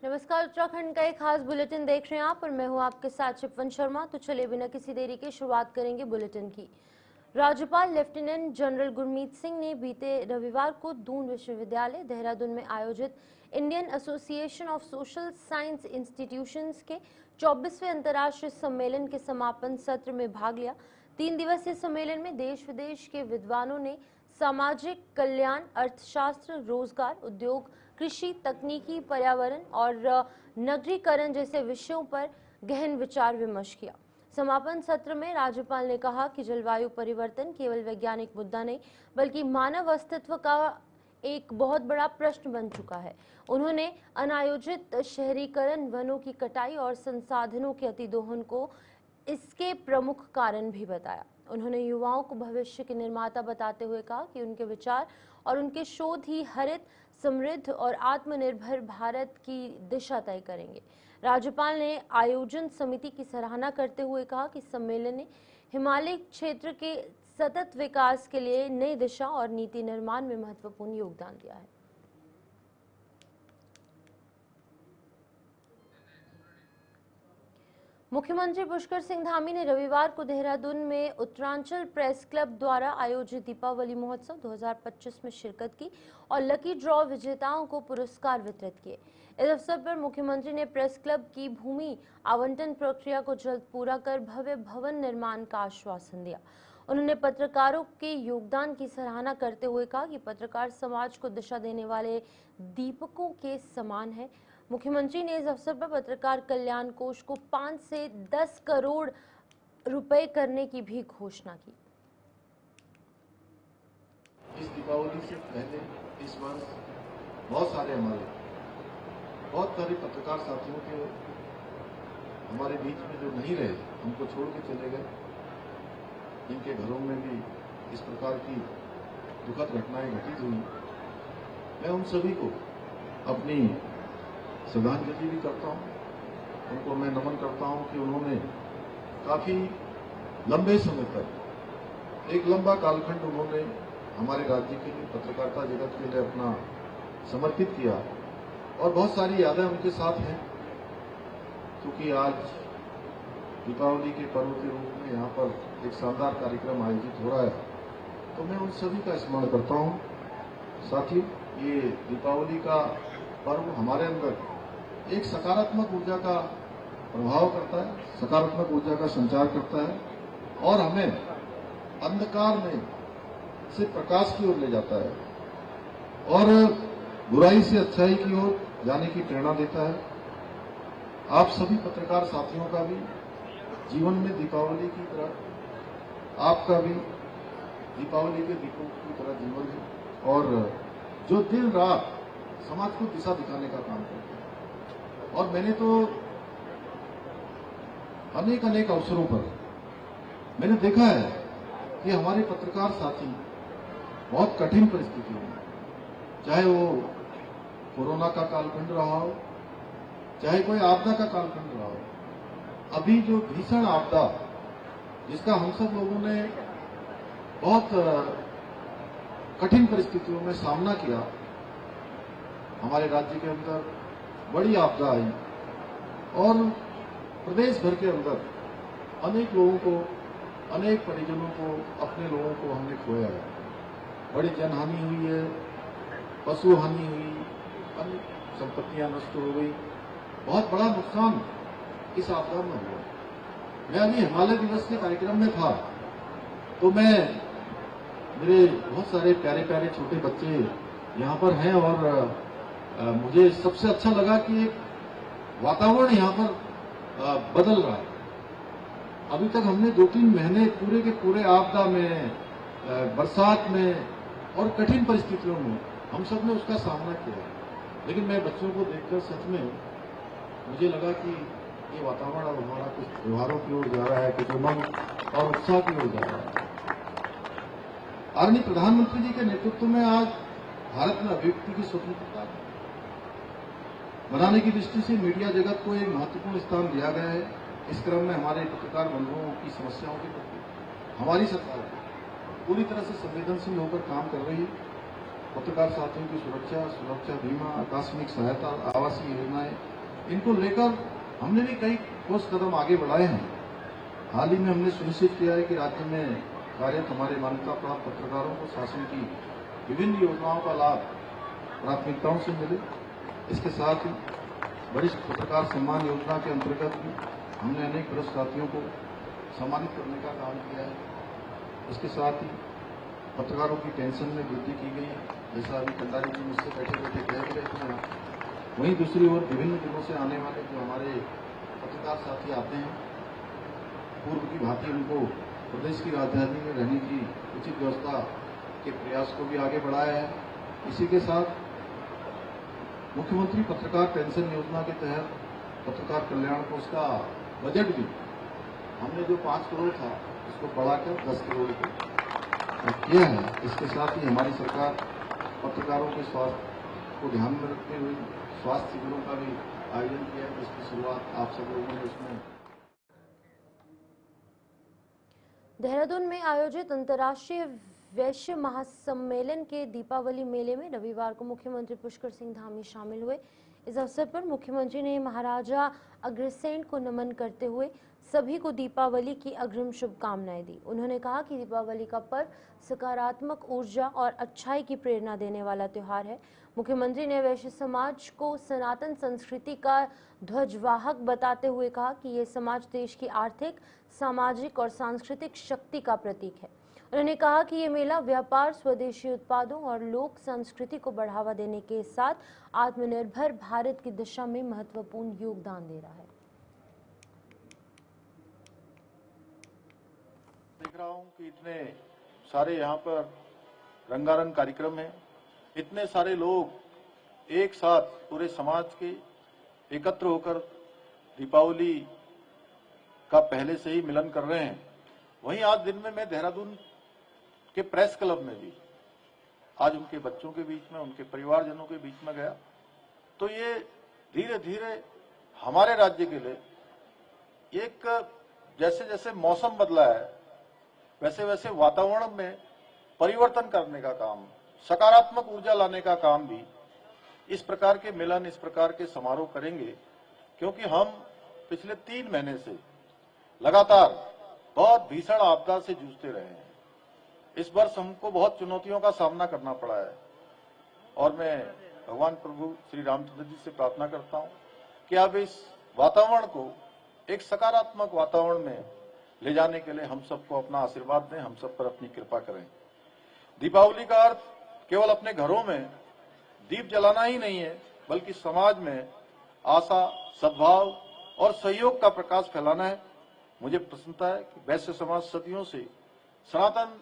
नमस्कार, उत्तराखंड का एक खास बुलेटिन देख रहे हैं आप और मैं हूं आपके साथ शिपवन शर्मा। तो चलिए बिना किसी देरी के शुरुआत करेंगे बुलेटिन की। राज्यपाल लेफ्टिनेंट जनरल गुरमीत सिंह ने बीते रविवार को दून विश्वविद्यालय देहरादून में आयोजित Indian association of social science institutions के 24वें अंतर्राष्ट्रीय सम्मेलन के समापन सत्र में भाग लिया। 3 दिवसीय सम्मेलन में देश विदेश के विद्वानों ने सामाजिक कल्याण, अर्थशास्त्र, रोजगार, उद्योग, कृषि, तकनीकी, पर्यावरण और नगरीकरण जैसे विषयों पर गहन विचार विमर्श किया। समापन सत्र में राज्यपाल ने कहा कि जलवायु परिवर्तन केवल वैज्ञानिक मुद्दा नहीं बल्कि मानव अस्तित्व का एक बहुत बड़ा प्रश्न बन चुका है। उन्होंने अनायोजित शहरीकरण, वनों की कटाई और संसाधनों के अतिदोहन को इसके प्रमुख कारण भी बताया। उन्होंने युवाओं को भविष्य के निर्माता बताते हुए कहा कि उनके विचार और उनके शोध ही हरित, समृद्ध और आत्मनिर्भर भारत की दिशा तय करेंगे। राज्यपाल ने आयोजन समिति की सराहना करते हुए कहा कि सम्मेलन ने हिमालय क्षेत्र के सतत विकास के लिए नई दिशा और नीति निर्माण में महत्वपूर्ण योगदान दिया है। मुख्यमंत्री पुष्कर सिंह धामी ने रविवार को देहरादून में उत्तरांचल प्रेस क्लब द्वारा आयोजित दीपावली महोत्सव 2025 में शिरकत की और लकी ड्रॉ विजेताओं को पुरस्कार वितरित किए। इस अवसर पर मुख्यमंत्री ने प्रेस क्लब की भूमि आवंटन प्रक्रिया को जल्द पूरा कर भव्य भवन निर्माण का आश्वासन दिया। उन्होंने पत्रकारों के योगदान की सराहना करते हुए कहा कि पत्रकार समाज को दिशा देने वाले दीपकों के समान है। मुख्यमंत्री ने इस अवसर पर पत्रकार कल्याण कोष को 5 से 10 करोड़ रुपए करने की भी घोषणा की। इस दीपावली से पहले इस वर्ष बहुत सारे पत्रकार साथियों के हमारे बीच में जो नहीं रहे, हमको छोड़ के चले गए, जिनके घरों में भी इस प्रकार की दुखद घटनाएं घटित हुई, मैं उन सभी को अपनी श्रद्धांजलि भी करता हूं। उनको मैं नमन करता हूं कि उन्होंने काफी लंबे समय तक एक लंबा कालखंड उन्होंने हमारे राज्य के लिए, पत्रकारिता जगत के लिए अपना समर्पित किया और बहुत सारी यादें उनके साथ हैं। क्योंकि आज दीपावली के पर्व के रूप में यहाँ पर एक शानदार कार्यक्रम आयोजित हो रहा है, तो मैं उन सभी का स्मरण करता हूँ। साथियों, ये दीपावली का पर्व हमारे अंदर एक सकारात्मक ऊर्जा का प्रभाव करता है, सकारात्मक ऊर्जा का संचार करता है और हमें अंधकार में से प्रकाश की ओर ले जाता है और बुराई से अच्छाई की ओर जाने की प्रेरणा देता है। आप सभी पत्रकार साथियों का भी जीवन में दीपावली की तरह आपका भी दीपावली के दीपों की तरह जीवन है और जो दिन रात समाज को दिशा दिखाने का काम करते हैं। और मैंने तो अनेक अवसरों पर मैंने देखा है कि हमारे पत्रकार साथी बहुत कठिन परिस्थितियों में, चाहे वो कोरोना का कालखंड रहा हो, चाहे कोई आपदा का कालखंड रहा हो, अभी जो भीषण आपदा जिसका हम सब लोगों ने बहुत कठिन परिस्थितियों में सामना किया, हमारे राज्य के अंदर बड़ी आपदा आई और प्रदेश भर के अंदर अनेक लोगों को, अनेक परिजनों को, अपने लोगों को हमने खोया है। बड़ी जनहानि हुई है, पशु हानि हुई, अनेक संपत्तियां नष्ट हो गई, बहुत बड़ा नुकसान इस आपदा में हुआ। मैं अभी हिमालय दिवस के कार्यक्रम में था तो मेरे बहुत सारे प्यारे प्यारे छोटे बच्चे यहाँ पर हैं और मुझे सबसे अच्छा लगा कि एक वातावरण यहाँ पर बदल रहा है। अभी तक हमने 2-3 महीने पूरे के पूरे आपदा में, बरसात में और कठिन परिस्थितियों में हम सब ने उसका सामना किया, लेकिन मैं बच्चों को देखकर सच में मुझे लगा कि ये वातावरण अब हमारा कुछ त्योहारों की ओर जा रहा है, कुछ उमंग और उत्साह की ओर जा रहा है। आदरणीय प्रधानमंत्री जी के नेतृत्व में आज भारत में अभिव्यक्ति की स्वतंत्रता बनाने की दृष्टि से मीडिया जगत को एक महत्वपूर्ण स्थान दिया गया है। इस क्रम में हमारे पत्रकार बंधुओं की समस्याओं के प्रति हमारी सरकार पूरी तरह से संवेदनशील होकर काम कर रही है। पत्रकार साथियों की सुरक्षा बीमा, आकस्मिक सहायता, आवासीय योजनाएं, इनको लेकर हमने भी कई ठोस कदम आगे बढ़ाए हैं। हाल ही में हमने सुनिश्चित किया है कि राज्य में कार्यरत हमारे मान्यता प्राप्त पत्रकारों को शासन की विभिन्न योजनाओं का लाभ प्राथमिकताओं से मिले। इसके साथ ही वरिष्ठ पत्रकार सम्मान योजना के अंतर्गत भी हमने अनेक वरिष्ठ साथियों को सम्मानित करने का काम किया है। इसके साथ ही पत्रकारों की पेंशन में वृद्धि की गई है, जैसा अभी कंडारी जी मुझसे बैठे बैठे कह भी रहे थे। वहीं दूसरी ओर विभिन्न जिलों से आने वाले जो हमारे पत्रकार साथी आते हैं, पूर्व की भांति उनको प्रदेश की राजधानी में रहने की उचित व्यवस्था के प्रयास को भी आगे बढ़ाया है। इसी के साथ मुख्यमंत्री पत्रकार पेंशन योजना के तहत पत्रकार कल्याण कोष का बजट भी हमने जो 5 करोड़ था उसको बढ़ाकर 10 करोड़ किया है। इसके साथ ही हमारी सरकार पत्रकारों के स्वास्थ्य को ध्यान में रखते हुए स्वास्थ्य शिविरों का भी आयोजन किया है, जिसकी शुरुआत आप सब लोगों ने उसमें। देहरादून में आयोजित अंतर्राष्ट्रीय वैश्य महासम्मेलन के दीपावली मेले में रविवार को मुख्यमंत्री पुष्कर सिंह धामी शामिल हुए। इस अवसर पर मुख्यमंत्री ने महाराजा अग्रसेन को नमन करते हुए सभी को दीपावली की अग्रिम शुभकामनाएं दी। उन्होंने कहा कि दीपावली का पर्व सकारात्मक ऊर्जा और अच्छाई की प्रेरणा देने वाला त्योहार है। मुख्यमंत्री ने वैश्य समाज को सनातन संस्कृति का ध्वजवाहक बताते हुए कहा कि ये समाज देश की आर्थिक, सामाजिक और सांस्कृतिक शक्ति का प्रतीक है। उन्होंने कहा कि ये मेला व्यापार, स्वदेशी उत्पादों और लोक संस्कृति को बढ़ावा देने के साथ आत्मनिर्भर भारत की दिशा में महत्वपूर्ण योगदान दे रहा है। देख रहा हूं कि इतने सारे यहाँ पर रंगारंग कार्यक्रम हैं, इतने सारे लोग एक साथ पूरे समाज के एकत्र होकर दीपावली का पहले से ही मिलन कर रहे हैं। वहीं आज दिन में मैं देहरादून के प्रेस क्लब में भी आज उनके बच्चों के बीच में, उनके परिवारजनों के बीच में गया, तो ये धीरे धीरे हमारे राज्य के लिए एक जैसे जैसे मौसम बदला है वैसे वैसे वातावरण में परिवर्तन करने का काम, सकारात्मक ऊर्जा लाने का काम भी इस प्रकार के मिलन, इस प्रकार के समारोह करेंगे, क्योंकि हम पिछले 3 महीने से लगातार बहुत भीषण आपदा से जूझते रहे हैं। इस वर्ष हमको बहुत चुनौतियों का सामना करना पड़ा है और मैं भगवान प्रभु श्री रामचंद्र जी से प्रार्थना करता हूं कि आप इस वातावरण को एक सकारात्मक वातावरण में ले जाने के लिए हम सबको अपना आशीर्वाद दें, हम सब पर अपनी कृपा करें। दीपावली का अर्थ केवल अपने घरों में दीप जलाना ही नहीं है, बल्कि समाज में आशा, सद्भाव और सहयोग का प्रकाश फैलाना है। मुझे प्रसन्नता है कि वैश्य समाज सदियों से सनातन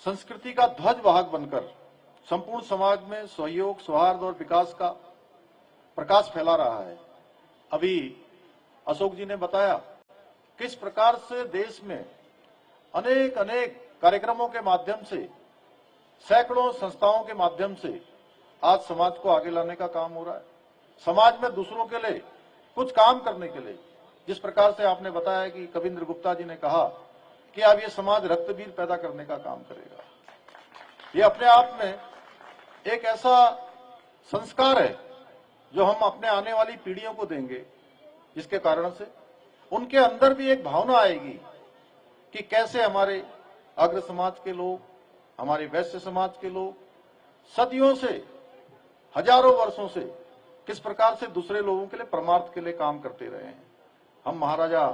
संस्कृति का ध्वजवाहक बनकर संपूर्ण समाज में सहयोग, सौहार्द और विकास का प्रकाश फैला रहा है। अभी अशोक जी ने बताया किस प्रकार से देश में अनेक कार्यक्रमों के माध्यम से, सैकड़ों संस्थाओं के माध्यम से आज समाज को आगे लाने का काम हो रहा है। समाज में दूसरों के लिए कुछ काम करने के लिए, जिस प्रकार से आपने बताया कि कविंद्र गुप्ता जी ने कहा कि अब ये समाज रक्तबीर पैदा करने का काम करेगा, ये अपने आप में एक ऐसा संस्कार है जो हम अपने आने वाली पीढ़ियों को देंगे, जिसके कारण से उनके अंदर भी एक भावना आएगी कि कैसे हमारे अग्र समाज के लोग, हमारे वैश्य समाज के लोग सदियों से, हजारों वर्षों से किस प्रकार से दूसरे लोगों के लिए, परमार्थ के लिए काम करते रहे हैं। हम महाराजा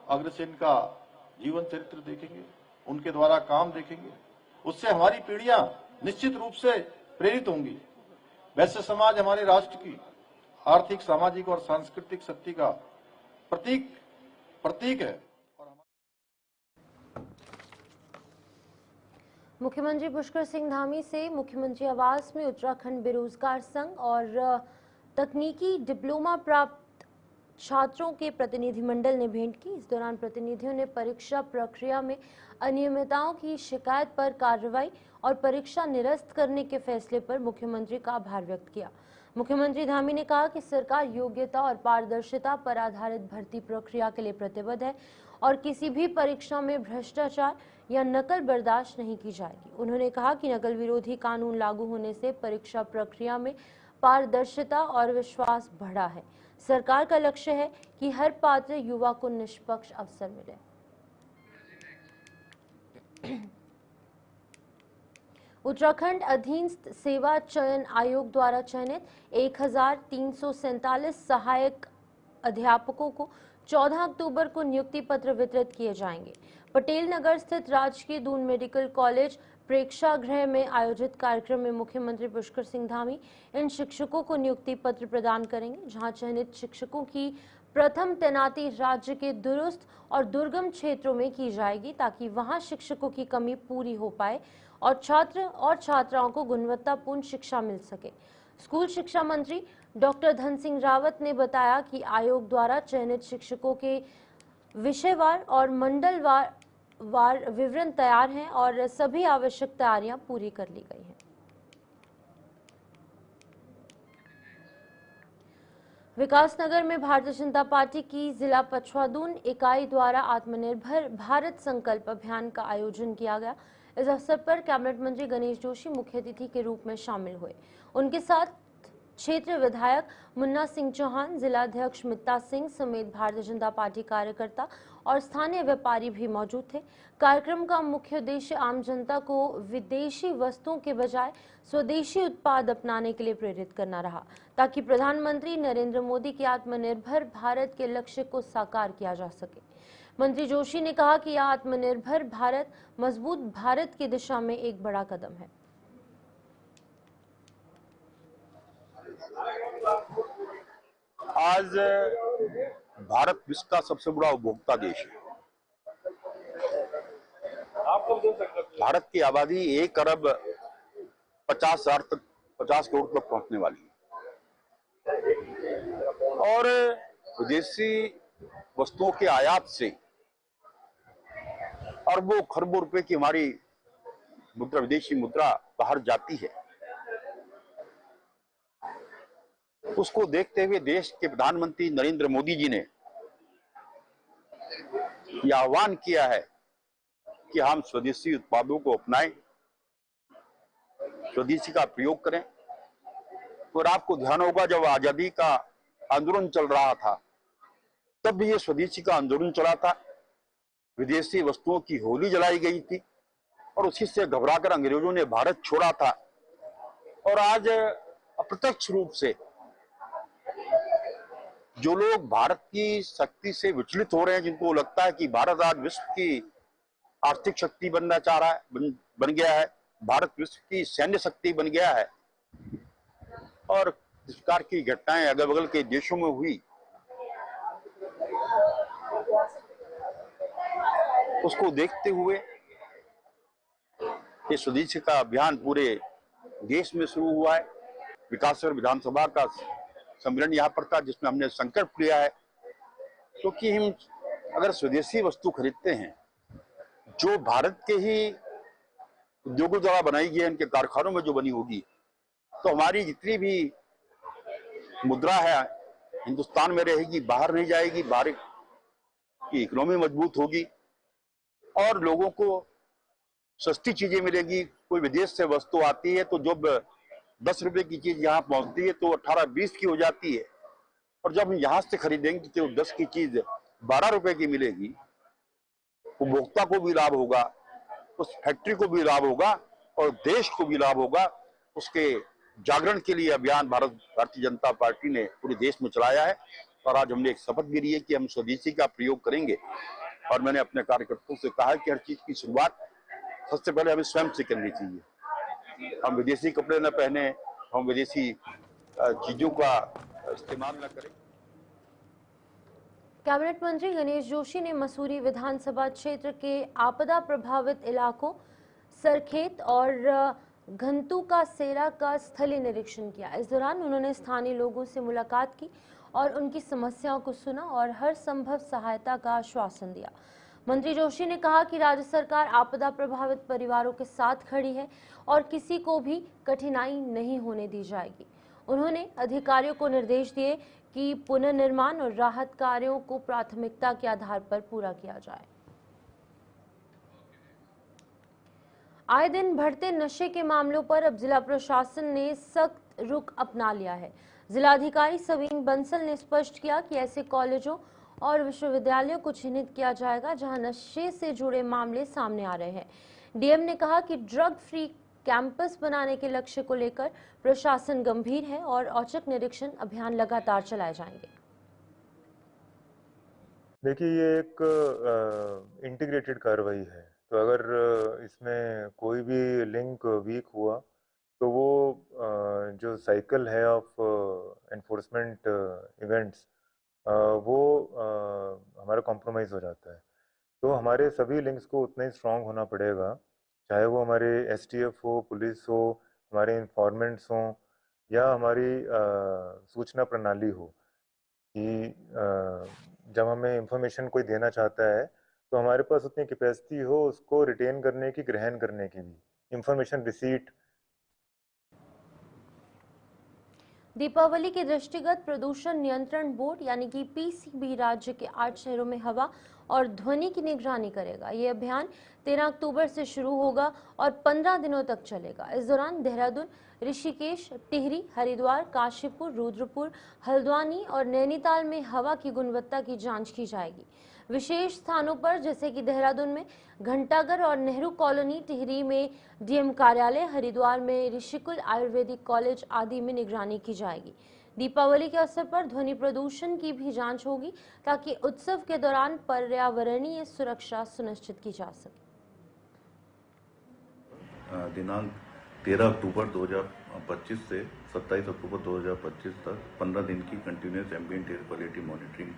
अग्रसेन का जीवन चरित्र देखेंगे, उनके द्वारा काम देखेंगे, उससे हमारी पीढ़ियां निश्चित रूप से प्रेरित होंगी। वैश्य समाज हमारे राष्ट्र की आर्थिक, सामाजिक और सांस्कृतिक शक्ति का प्रतीक है। मुख्यमंत्री पुष्कर सिंह धामी से मुख्यमंत्री आवास में उत्तराखंड बेरोजगार संघ और तकनीकी डिप्लोमा प्राप्त छात्रों के प्रतिनिधिमंडल ने भेंट की। इस दौरान प्रतिनिधियों ने परीक्षा प्रक्रिया में अनियमितताओं की शिकायत पर कार्रवाई और परीक्षा निरस्त करने के फैसले पर मुख्यमंत्री का आभार व्यक्त किया। मुख्यमंत्री धामी ने कहा कि सरकार योग्यता और पारदर्शिता पर आधारित भर्ती प्रक्रिया के लिए प्रतिबद्ध है और किसी भी परीक्षा में भ्रष्टाचार या नकल बर्दाश्त नहीं की जाएगी। उन्होंने कहा कि नकल विरोधी कानून लागू होने से परीक्षा प्रक्रिया में पारदर्शिता और विश्वास बढ़ा है। सरकार का लक्ष्य है कि हर पात्र युवा को निष्पक्ष अवसर मिले। उत्तराखंड अधीनस्थ सेवा चयन आयोग द्वारा चयनित 1347 सहायक अध्यापकों को 14 अक्टूबर को नियुक्ति पत्र वितरित किए जाएंगे। पटेल नगर स्थित राजकीय दून मेडिकल कॉलेज प्रेक्षागृह में आयोजित कार्यक्रम में मुख्यमंत्री पुष्कर सिंह धामी इन शिक्षकों को नियुक्ति पत्र प्रदान करेंगे, जहां चयनित शिक्षकों की प्रथम तैनाती राज्य के दूरस्थ और दुर्गम क्षेत्रों में की जाएगी, ताकि वहां शिक्षकों की कमी पूरी हो पाए और छात्र और छात्राओं को गुणवत्तापूर्ण शिक्षा मिल सके। स्कूल शिक्षा मंत्री डॉक्टर धन सिंह रावत ने बताया कि आयोग द्वारा चयनित शिक्षकों के विषयवार और मंडलवार विवरण तैयार हैं और सभी आवश्यक तैयारियां पूरी कर ली गई हैं। विकासनगर में भारतीय जनता पार्टी की जिला पछवादून इकाई द्वारा आत्मनिर्भर भारत संकल्प अभियान का आयोजन किया गया। इस अवसर पर कैबिनेट मंत्री गणेश जोशी मुख्य अतिथि के रूप में शामिल हुए। उनके साथ क्षेत्रीय विधायक मुन्ना सिंह चौहान, जिलाध्यक्ष मित्ता सिंह समेत भारतीय जनता पार्टी कार्यकर्ता और स्थानीय व्यापारी भी मौजूद थे। कार्यक्रम का मुख्य उद्देश्य आम जनता को विदेशी वस्तुओं के बजाय स्वदेशी उत्पाद अपनाने के लिए प्रेरित करना रहा, ताकि प्रधानमंत्री नरेंद्र मोदी के आत्मनिर्भर भारत के लक्ष्य को साकार किया जा सके। मंत्री जोशी ने कहा कि यह आत्मनिर्भर भारत मजबूत भारत की दिशा में एक बड़ा कदम है। आज भारत विश्व का सबसे बड़ा उपभोक्ता देश है। भारत की आबादी 1 अरब 50 करोड़ तक पहुंचने वाली है और विदेशी वस्तुओं के आयात से अरबों खरबों रुपए की हमारी मुद्रा, विदेशी मुद्रा बाहर जाती है। उसको देखते हुए देश के प्रधानमंत्री नरेंद्र मोदी जी ने यह आह्वान किया है कि हम स्वदेशी उत्पादों को अपनाएं, स्वदेशी का प्रयोग करें। और आपको ध्यान होगा, जब आजादी का आंदोलन चल रहा था तब भी ये स्वदेशी का आंदोलन चला था। विदेशी वस्तुओं की होली जलाई गई थी और उसी से घबराकर अंग्रेजों ने भारत छोड़ा था। और आज अप्रत्यक्ष रूप से जो लोग भारत की शक्ति से विचलित हो रहे हैं, जिनको लगता है कि भारत आज विश्व की आर्थिक शक्ति बनना चाह रहा है, बन गया है, भारत विश्व की सैन्य शक्ति बन गया है, और इस प्रकार की घटनाएं अगल बगल के देशों में हुई, उसको देखते हुए ये स्वदेशी का अभियान पूरे देश में शुरू हुआ है। विकासनगर विधानसभा का सम्मेलन यहाँ पर था, जिसमें हमने संकल्प लिया है क्योंकि हम अगर स्वदेशी वस्तु खरीदते हैं जो भारत के ही उद्योगों द्वारा बनाई गई, इनके कारखानों में जो बनी होगी, तो हमारी जितनी भी मुद्रा है हिंदुस्तान में रहेगी, बाहर नहीं जाएगी, बाहर की इकोनॉमी मजबूत होगी और लोगों को सस्ती चीजें मिलेगी। कोई विदेश से वस्तु आती है तो जब 10 रुपए की चीज यहाँ पहुंचती है तो 18-20 की हो जाती है, और जब हम यहाँ से खरीदेंगे तो 10 की चीज 12 रुपए की मिलेगी। उपभोक्ता को भी लाभ होगा, उस फैक्ट्री को भी लाभ होगा और देश को भी लाभ होगा। उसके जागरण के लिए अभियान भारतीय जनता पार्टी ने पूरे देश में चलाया है और आज हमने एक शपथ भी ली है कि हम स्वदेशी का प्रयोग करेंगे। और मैंने अपने कार्यकर्ताओं से कहा है कि हर चीज की शुरुआत सबसे पहले हमें स्वयं से करनी चाहिए। हम विदेशी कपड़े न पहने, हम विदेशी चीजों का इस्तेमाल न करें। कैबिनेट मंत्री गणेश जोशी ने मसूरी विधानसभा क्षेत्र के आपदा प्रभावित इलाकों सरखेत और घंटू का सेरा का स्थलीय निरीक्षण किया। इस दौरान उन्होंने स्थानीय लोगों से मुलाकात की और उनकी समस्याओं को सुना और हर संभव सहायता का आश्वासन दिया। मंत्री जोशी ने कहा कि राज्य सरकार आपदा प्रभावित परिवारों के साथ खड़ी है और किसी को भी कठिनाई नहीं होने दी जाएगी। उन्होंने अधिकारियों को निर्देश दिए कि पुनर्निर्माण और राहत कार्यों को प्राथमिकता के आधार पर पूरा किया जाए। आए दिन बढ़ते नशे के मामलों पर अब जिला प्रशासन ने सख्त रुख अपना लिया है। जिलाधिकारी सवीन बंसल ने स्पष्ट किया कि ऐसे कॉलेजों और विश्वविद्यालयों को चिन्हित किया जाएगा जहां नशे से जुड़े मामले सामने आ रहे हैं। डीएम ने कहा कि ड्रग फ्री कैंपस बनाने के लक्ष्य को लेकर प्रशासन गंभीर है और औचक निरीक्षण अभियान लगातार चलाए जाएंगे। देखिए, ये एक इंटीग्रेटेड कार्रवाई है, तो अगर इसमें कोई भी लिंक वीक हुआ तो वो जो साइकिल है ऑफ एनफोर्समेंट इवेंट्स वो हमारा कॉम्प्रोमाइज़ हो जाता है। तो हमारे सभी लिंक्स को उतना ही स्ट्रांग होना पड़ेगा, चाहे वो हमारे एसटीएफ हो, पुलिस हो, हमारे इन्फॉर्मेंट्स हों या हमारी सूचना प्रणाली हो कि जब हमें इंफॉर्मेशन कोई देना चाहता है तो हमारे पास उतनी कैपेसिटी हो उसको रिटेन करने की, ग्रहण करने की भी। Information receipt. दीपावली के दृष्टिगत प्रदूषण नियंत्रण बोर्ड यानी कि पीसीबी राज्य के 8 शहरों में हवा और ध्वनि की निगरानी करेगा। ये अभियान 13 अक्टूबर से शुरू होगा और 15 दिनों तक चलेगा। इस दौरान देहरादून, ऋषिकेश, टिहरी, हरिद्वार, काशीपुर, रुद्रपुर, हल्द्वानी और नैनीताल में हवा की गुणवत्ता की जांच की जाएगी। विशेष स्थानों पर जैसे कि देहरादून में घंटाघर और नेहरू कॉलोनी, टिहरी में डीएम कार्यालय, हरिद्वार में ऋषिकुल आयुर्वेदिक कॉलेज आदि में निगरानी की जाएगी। दीपावली के अवसर पर ध्वनि प्रदूषण की भी जांच होगी ताकि उत्सव के दौरान पर्यावरणीय सुरक्षा सुनिश्चित की जा सके। दिनांक 13 अक्टूबर 2025 से 27 अक्टूबर 2025 तक 15 दिन की continuous ambient air quality monitoring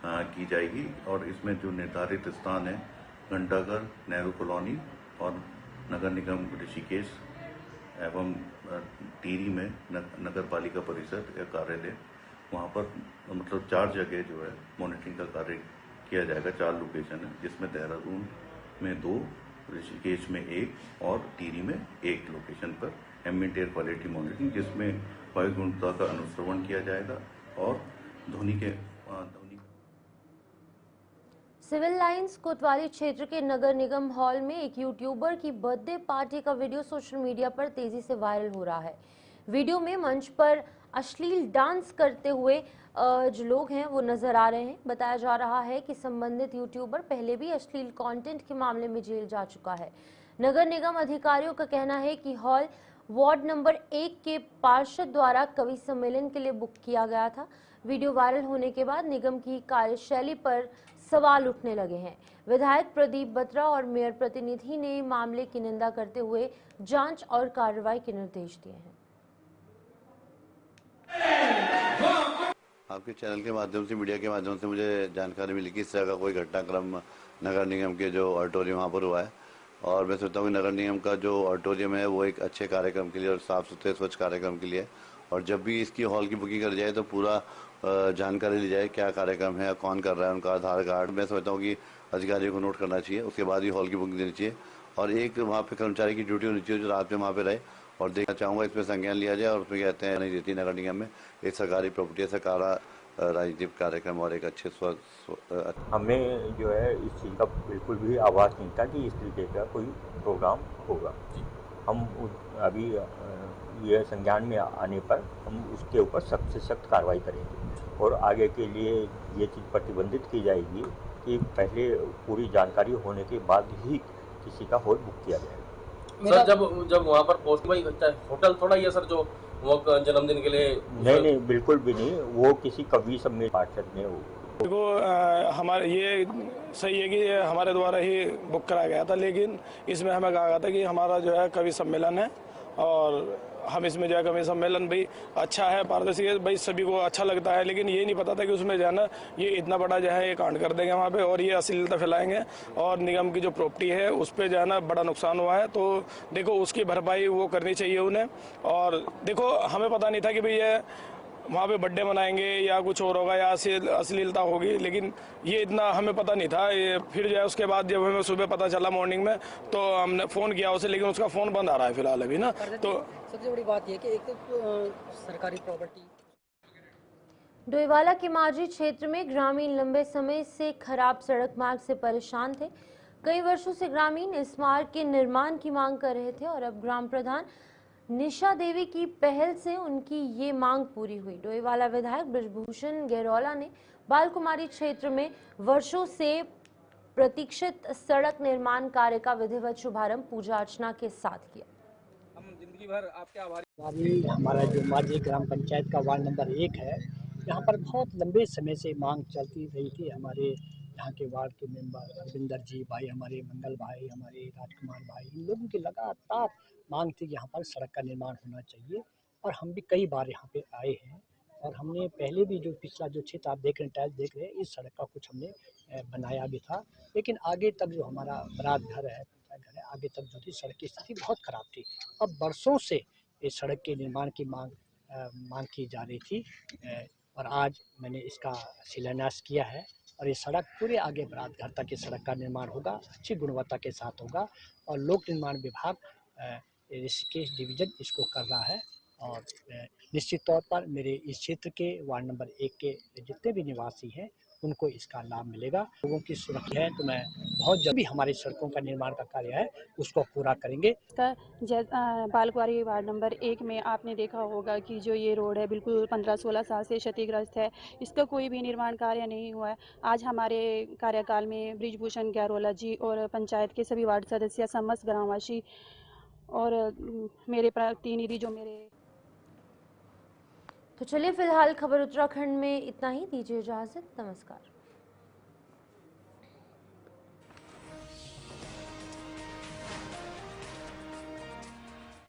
की जाएगी और इसमें जो निर्धारित स्थान है घंटाघर, नेहरू कॉलोनी और नगर निगम ऋषिकेश एवं टिहरी में नगर पालिका परिषद या कार्यालय, वहाँ पर मतलब 4 जगह जो है मॉनिटरिंग का कार्य किया जाएगा। 4 लोकेशन है जिसमें देहरादून में 2, ऋषिकेश में 1 और टिहरी में 1 लोकेशन पर एम्बिएंट एयर क्वालिटी मॉनिटरिंग, जिसमें वायु गुणवत्ता का अनुश्रवण किया जाएगा और ध्वनि सिविल लाइंस कोतवाली क्षेत्र के नगर निगम हॉल में एक यूट्यूबर की बर्थडे पार्टी का वीडियो सोशल मीडिया पर तेजी से वायरल हो रहा है। वीडियो में मंच पर अश्लील डांस करते हुए जो लोग हैं वो नजर आ रहे हैं। बताया जा रहा है कि संबंधित यूट्यूबर पहले भी अश्लील कंटेंट के मामले में जेल जा चुका है। नगर निगम अधिकारियों का कहना है कि हॉल वार्ड नंबर 1 के पार्षद द्वारा कवि सम्मेलन के लिए बुक किया गया था। वीडियो वायरल होने के बाद निगम की कार्यशैली पर सवाल उठने लगे हैं। विधायक प्रदीप बत्रा और मेयर प्रतिनिधि ने मामले की निंदा करते हुए जांच और कार्रवाई के निर्देश दिए हैं। आपके चैनल के माध्यम से, मीडिया के माध्यम से मुझे जानकारी मिली कि इस तरह का कोई घटनाक्रम नगर निगम के जो ऑडिटोरियम वहाँ पर हुआ है और मैं सोचता हूँ कि नगर निगम का जो ऑडिटोरियम है वो एक अच्छे कार्यक्रम के लिए और साफ सुथरे स्वच्छ कार्यक्रम के लिए, और जब भी इसकी हॉल की बुकिंग कर जाए तो पूरा जानकारी ली जाए क्या कार्यक्रम है, कौन कर रहा है, उनका आधार कार्ड। मैं समझता हूँ कि अधिकारियों को नोट करना चाहिए, उसके बाद ही हॉल की बुकिंग देनी चाहिए और एक वहाँ पे कर्मचारी की ड्यूटी होनी चाहिए जो रात में वहाँ पे रहे। और देखना चाहूँगा इसमें संज्ञान लिया जाए और उसमें कहते हैं नहीं देती नगर निगम में एक सरकारी प्रॉपर्टी है, सरकार राजनीतिक कार्यक्रम और एक अच्छे हमें जो है इस चीज़ का बिल्कुल भी आभास नहीं था कि इस तरीके का कोई प्रोग्राम होगा। हम अभी यह संज्ञान में आने पर हम उसके ऊपर सख्त से सख्त कार्रवाई करेंगे और आगे के लिए ये चीज़ प्रतिबंधित की जाएगी कि पहले पूरी जानकारी होने के बाद ही किसी का हॉल बुक किया जाएगा। सर जब वहाँ पर पहुँच भाई होटल थोड़ा ही है सर, जो वो जन्मदिन के लिए नहीं बिल्कुल भी नहीं, वो किसी कवि सम्मेलन पार्षद ने देखो हमारे ये सही है कि हमारे द्वारा ही बुक कराया गया था, लेकिन इसमें हमें कहा गया था कि हमारा जो है कवि सम्मेलन है और हम इसमें जो है कवि सम्मेलन भाई अच्छा है, पारदर्शी है, भाई सभी को अच्छा लगता है, लेकिन ये नहीं पता था कि उसमें जो है ना ये इतना बड़ा जो है ये कांड कर देंगे वहाँ पे और ये अश्लीलता फैलाएंगे और निगम की जो प्रॉपर्टी है उस पर जो है ना बड़ा नुकसान हुआ है। तो देखो उसकी भरपाई वो करनी चाहिए उन्हें। और देखो हमें पता नहीं था कि भाई ये वहाँ पे बर्थडे मनाएंगे या कुछ और होगा या अश्लीलता होगी, लेकिन ये इतना हमें पता नहीं था। ये फिर जो है उसके बाद जब हमें सुबह पता चला मॉर्निंग में तो हमने फ़ोन किया उसे, लेकिन उसका फ़ोन बंद आ रहा है फिलहाल अभी ना। तो सबसे बड़ी बात यह कि एक तो सरकारी प्रॉपर्टी। डोईवाला के माझी क्षेत्र में ग्रामीण लंबे समय से खराब सड़क मार्ग से परेशान थे। कई वर्षों से ग्रामीण इस मार्ग के निर्माण की मांग कर रहे थे और अब ग्राम प्रधान निशा देवी की पहल से उनकी ये मांग पूरी हुई। डोईवाला विधायक बृजभूषण गैरोला ने बालकुमारी क्षेत्र में वर्षों से प्रतीक्षित सड़क निर्माण कार्य का विधिवत शुभारंभ पूजा अर्चना के साथ किया। हम जिंदगी भर आपके आभारी। अभी हमारा जो माझी ग्राम पंचायत का वार्ड नंबर 1 है, यहाँ पर बहुत लंबे समय से मांग चलती रही थी। हमारे यहाँ के वार्ड के मेंबर रविंदर जी भाई, हमारे मंगल भाई, हमारे राजकुमार भाई, इन लोगों की लगातार मांग थी कि यहाँ पर सड़क का निर्माण होना चाहिए। और हम भी कई बार यहाँ पे आए हैं और हमने पहले भी जो पिछला जो क्षेत्र आप देख रहे हैं, टाइल्स देख रहे हैं, इस सड़क का कुछ हमने बनाया भी था। लेकिन आगे तक जो हमारा बरात घर है, पंचायत घर है, आगे तक जो थी सड़क की स्थिति बहुत खराब थी। अब बरसों से इस सड़क के निर्माण की मांग की जा रही थी और आज मैंने इसका शिलान्यास किया है। और ये सड़क पूरे आगे बरात घर तक की सड़क का निर्माण होगा, अच्छी गुणवत्ता के साथ होगा। और लोक निर्माण विभाग ऋषिकेश डिवीजन इसको कर रहा है। और निश्चित तौर पर मेरे इस क्षेत्र के वार्ड नंबर 1 के जितने भी निवासी हैं उनको इसका लाभ मिलेगा। लोगों की सुरक्षा है तो मैं बहुत जल्दी हमारी सड़कों का निर्माण का कार्य है उसको पूरा करेंगे। बालकुमारी वार्ड नंबर 1 में आपने देखा होगा कि जो ये रोड है बिल्कुल 15-16 साल से क्षतिग्रस्त है, इसका कोई भी निर्माण कार्य नहीं हुआ है। आज हमारे कार्यकाल में बृजभूषण गैरोला जी और पंचायत के सभी वार्ड सदस्य, समस्त ग्रामवासी और मेरे प्रतिनिधि जो मेरे। तो चलिए फिलहाल खबर उत्तराखंड में इतना ही, दीजिए इजाजत, नमस्कार।